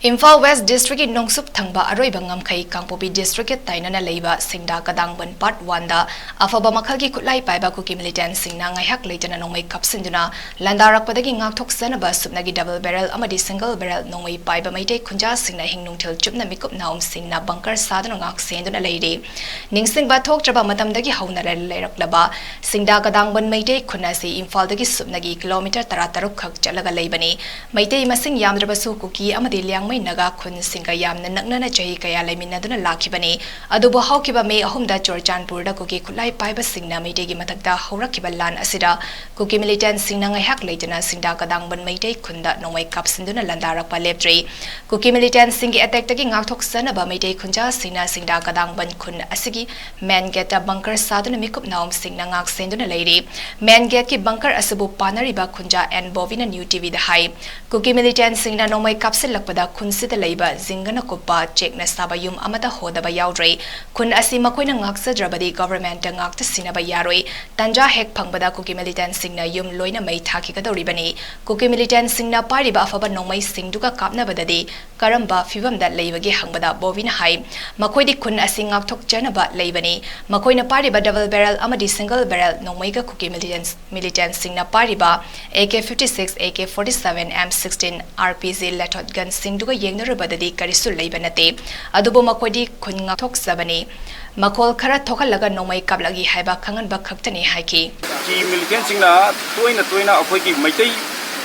Imphal West District in Nongsup Thangba Aroiba Ngamkai Kangpopi District Tainana Leiba Singda Kadangband Part 1 da Afaba Makalgi Kutlai Paiba Kuki Militant Singna Ngaiak Laitana Nongmai Kapsinduna Landarakpadagi Ngaktok Sanaba Subnagi Double Barrel Amadi Single Barrel Nongmai Paiba Meitei Kunja Singna Hingnungtil Chupna Mikup Naum Singna Bunker Sadan Ngak Senduna Lady Ningsing Batok Traba Matamdagi Haunara Leraklaba Singda Kadangband Meitei Kunasi Imphal Dagi Subnagi Kilometer Tarataruk Kak Jalaga Leibani Meitei Masing Yamdrabasu Kuki Amadi Liang Naga Kun Singa Yamna Nagna Jahi Kaya Leminaduna Lakibani, Adubo Haukiba May Ahumda Georgianpur da Kuki Kulai Paiba Singna Meitegi Matakda Horakiba Lan Asida, Kuki Militant Singna Hak Laitana Singda Kadangband Meitei Kunda Nomai Kapsinduna Landara Paleptre, Kuki Militant Singi Attack taking Ngaktok Sanaba Meitei Kunja Singna Singda Kadangband Kun Asigi, Man Get a Bunker Saduna Mikup Naum Singna Ngak Senduna Lady, Man Get Ki Bunker Asabu Panariba Kunja and Bovina newtv the High, Kuki Militant Singna Nomai Kapsil Lakpada Kunsida Leiba, Zingana Kupa, Check Nasabayum Amata Hoda Bayaudre, Kun Asima Quina Ngaksa Drabadi government Ngakta Sinaba Yaroi, Tanja Hek Pangbada Kuki Militant Singna Yum Loina May Takika Ribani, Kuki Militant Singna Party Bafaba Nomai Singduka Kapna Badadi, Karamba Fivam that Leivagi Hangbada Bovina High, Makoidi Kun Asingak Tok Janaba Leibani, Makoina Party Ba Double Barrel Amadi Single Barrel Nomaiga Kuki Militant Singna Party Ba, AK-56, AK-47, M16, RPG Letot Gun Singduka Yang Badadi Karisul Leibanate, Adubo Makodi Kunga Tok Sabani, Makol Kara Tokalaga Nomai Kablagi Haiba Kangan Bakaktani Haiki. Ki militant singna toina akhoi Meitei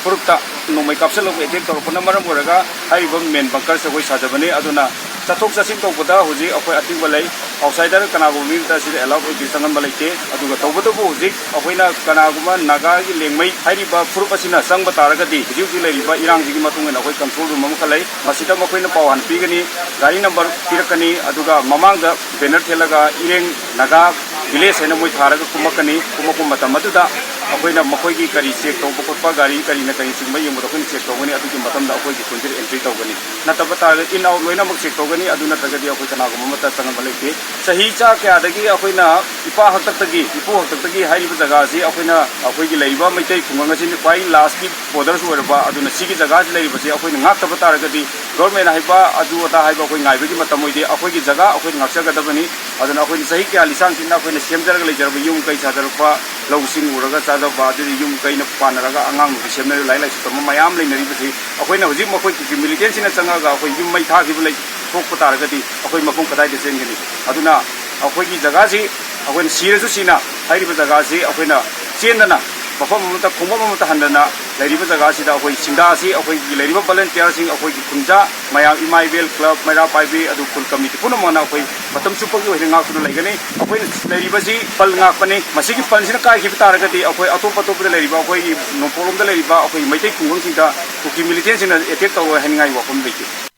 Furukta Nomai Kapsal of Etek or Panamaram Boraga, Haibam Men Bankar Savoy Sajabane, Aduna, Satok Sasim Tokuta, Huzi, Akwai Atibalay, outsider Kanago Milta City allowed with Sangan Malate, Aduga Toboto Huzik, Akwina Kanaguma, Naga, Lengmai, Haiba Furupasina, Sang Bataragati, Juki Leva, Irang Zimatung and Akwai control Mamukalay, Masita Makwina Pawan, Pigani, Gari number Pirakani, Aduga, Mamanga, Bener Telaga, Ireng, Naga, Village and with Haraga Kumakani, Kumakumata Matuda, Akwina Makogi Kari, Topopa Gari, Karina Karisima, Yumotokun Sekogani, Atu Matam, Akwai Kunti and Tritogani. Natabata in our Lena Sekogani, Aduna Tagadi of Kanagumata Sangamaleke, Sahicha Kadagi, Akwina, Ipa Hataki, Ipo Hataki, Hari Zagazi, Akwina, Akwai Leva, Meitei, Kumangasin, Pai, Lasky, Borders were about Aduna Siki Zagaz, Levasi, Akwin Natabatagadi, Government Haiba, Aduata Haiba, Naibi Matamoidi, Akwai Zaga, Akwin Naksakadabani, Adana Akwin Sahiki, Alisan, Akwin Semter Laser, Yum Kai Sadarpa, Losing Uraga Sada, Yum Kain of Panaraga, Angang, Seminary Lilac, Mayam, Linaribati, Akwina Zima, Militancy and Sangaga, when you might have like Pokutaragati, Akwai Mapunka Sengani, Aduna, Akwai Zagazi, Akwin Sirasina, Haiba Zagazi, Akwina, Sienana. Performata Kumamata Handana, Lady Zagasi, Away Sindasi, Away Lady Volunteers, Away Kunja, Maya Imaibel Club, Maya Paibi, Adukul Committee, Punamana, away, Batam Super, heading out to the Lagani, away Lady Bazi, Palnapani, Masiki Pansika, Hitaragati, away Atopato, the Lady, away no problem the Lady, away Meitei Kunga, who humiliates in a effect over hanging eye from Vicky.